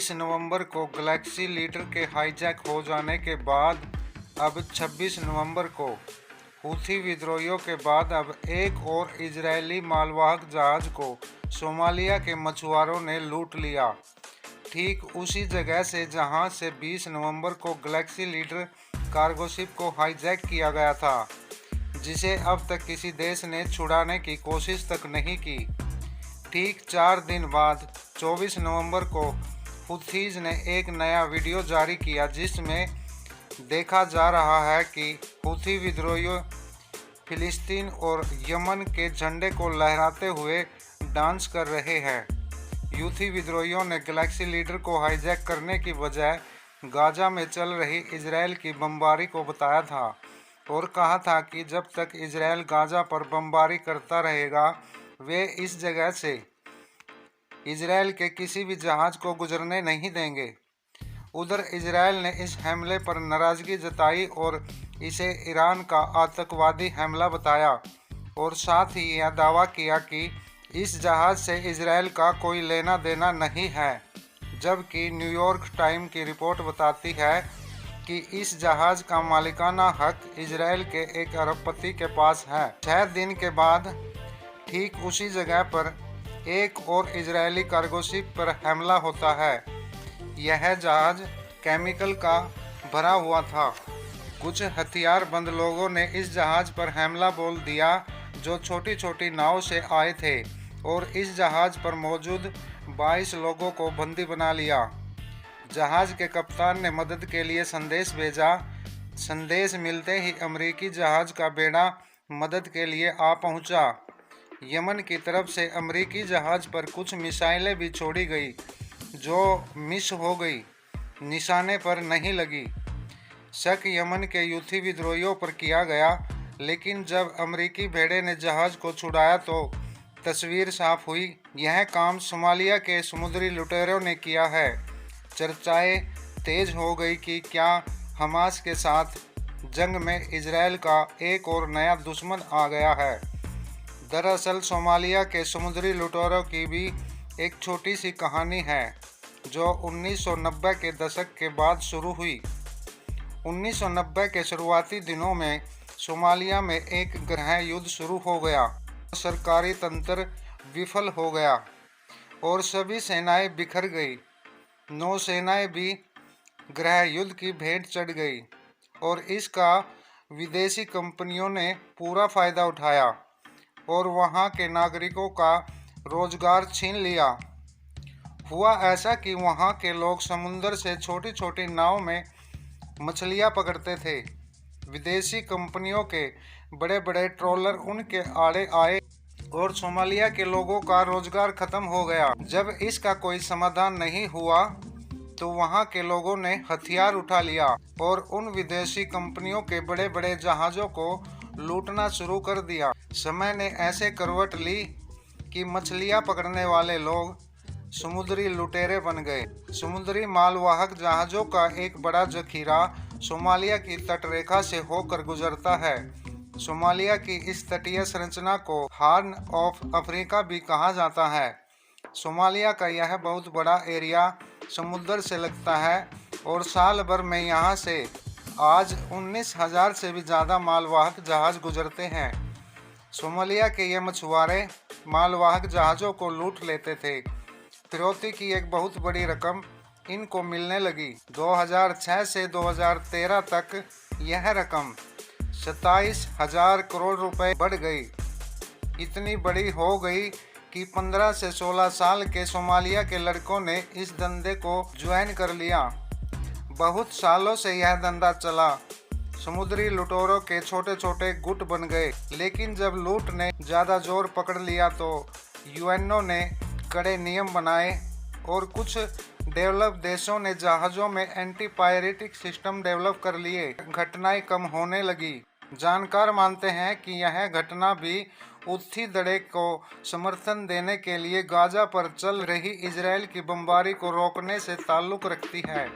20 नवंबर को Galaxy leader के hijack हो जाने के बाद अब 26 नवंबर को हूथी विद्रोहियों के बाद अब एक और इजरायली मालवाहक जहाज को सोमालिया के मछुआरों ने लूट लिया, ठीक उसी जगह से जहां से 20 नवंबर को गैलेक्सी लीडर कार्गो शिप को हाईजैक किया गया था, जिसे अब तक किसी देश ने छुड़ाने की कोशिश तक नहीं की। ठीक 4 दिन बाद 24 नवंबर को हुथीज ने एक नया वीडियो जारी किया, जिसमें देखा जा रहा है कि हुथी विद्रोही फिलिस्तीन और यमन के झंडे को लहराते हुए डांस कर रहे हैं। यूथी विद्रोहियों ने गैलेक्सी लीडर को हाईजैक करने की बजाय गाजा में चल रही इजरायल की बमबारी को बताया था और कहा था कि जब तक इजरायल गाजा पर बमबारी करता रहेगा, वे इस जगह से इजरायल के किसी भी जहाज को गुजरने नहीं देंगे। उधर इजरायल ने इस हमले पर नाराजगी जताई और इसे ईरान का आतंकवादी हमला बताया और साथ ही यह दावा किया कि इस जहाज से इजरायल का कोई लेना देना नहीं है, जबकि न्यूयॉर्क टाइम की रिपोर्ट बताती है कि इस जहाज का मालिकाना हक इजरायल के एक अरबपति के पास है। 6 दिन के बाद ठीक उसी जगह पर एक और इजरायली कार्गो शिप पर हमला होता है। यह जहाज केमिकल का भरा हुआ था। कुछ हथियारबंद लोगों ने इस जहाज पर हमला बोल दिया, जो छोटी छोटी नाव से आए थे, और इस जहाज पर मौजूद 22 लोगों को बंदी बना लिया। जहाज के कप्तान ने मदद के लिए संदेश भेजा। संदेश मिलते ही अमेरिकी जहाज का बेड़ा मदद के लिए आ पहुंचा। यमन की तरफ से अमेरिकी जहाज पर कुछ मिसाइलें भी छोड़ी गई, जो मिस हो गई, निशाने पर नहीं लगी। शक यमन के यूथी विद्रोहियों पर किया गया, लेकिन जब अमेरिकी बेड़े ने जहाज को छुड़ाया तो तस्वीर साफ हुई। यह काम सोमालिया के समुद्री लुटेरों ने किया है। चर्चाएं तेज हो गई कि क्या हमास के साथ जंग में इजरायल का एक और नया दुश्मन आ गया है। दरअसल सोमालिया के समुद्री लुटेरों की भी एक छोटी सी कहानी है, जो 1990 के दशक के बाद शुरू हुई। 1990 के शुरुआती दिनों में सोमालिया में एक गृह युद्ध शुरू हो गया। सरकारी तंत्र विफल हो गया और सभी सेनाएं बिखर गई। नौसेनाएं भी गृह युद्ध की भेंट चढ़ गई और इसका विदेशी कंपनियों ने पूरा फायदा उठाया और वहां के नागरिकों का रोजगार छीन लिया। हुआ ऐसा कि वहां के लोग समुद्र से छोटी छोटी नाव में मछलियां पकड़ते थे। विदेशी कंपनियों के बड़े बड़े ट्रॉलर उनके आड़े आए और सोमालिया के लोगों का रोजगार खत्म हो गया। जब इसका कोई समाधान नहीं हुआ तो वहां के लोगों ने हथियार उठा लिया और उन विदेशी कंपनियों के बड़े बड़े जहाज़ों को लूटना शुरू कर दिया। समय ने ऐसे करवट ली कि मछलियां पकड़ने वाले लोग समुद्री लुटेरे बन गए। समुद्री मालवाहक जहाज़ों का एक बड़ा जखीरा सोमालिया की तटरेखा से होकर गुजरता है। सोमालिया की इस तटीय संरचना को हॉर्न ऑफ अफ्रीका भी कहा जाता है। सोमालिया का यह बहुत बड़ा एरिया समुद्र से लगता है और साल भर में यहाँ से आज 19,000 से भी ज़्यादा मालवाहक जहाज़ गुजरते हैं। सोमालिया के ये मछुआरे मालवाहक जहाज़ों को लूट लेते थे। फिरौती की एक बहुत बड़ी रकम इनको मिलने लगी। 2006 से 2013 तक यह रकम 27,000 करोड़ रुपए बढ़ गई। इतनी बड़ी हो गई कि 15 से 16 साल के सोमालिया के लड़कों ने इस धंधे को ज्वाइन कर लिया। बहुत सालों से यह धंधा चला। समुद्री लुटेरों के छोटे छोटे गुट बन गए, लेकिन जब लूट ने ज़्यादा जोर पकड़ लिया तो यूएनओ ने कड़े नियम बनाए और कुछ डेवलप देशों ने जहाज़ों में एंटी पायरेटिक सिस्टम डेवलप कर लिए। घटनाएं कम होने लगी। जानकार मानते हैं कि यह घटना भी हूथी धड़े को समर्थन देने के लिए गाजा पर चल रही इजरायल की बमबारी को रोकने से ताल्लुक़ रखती है।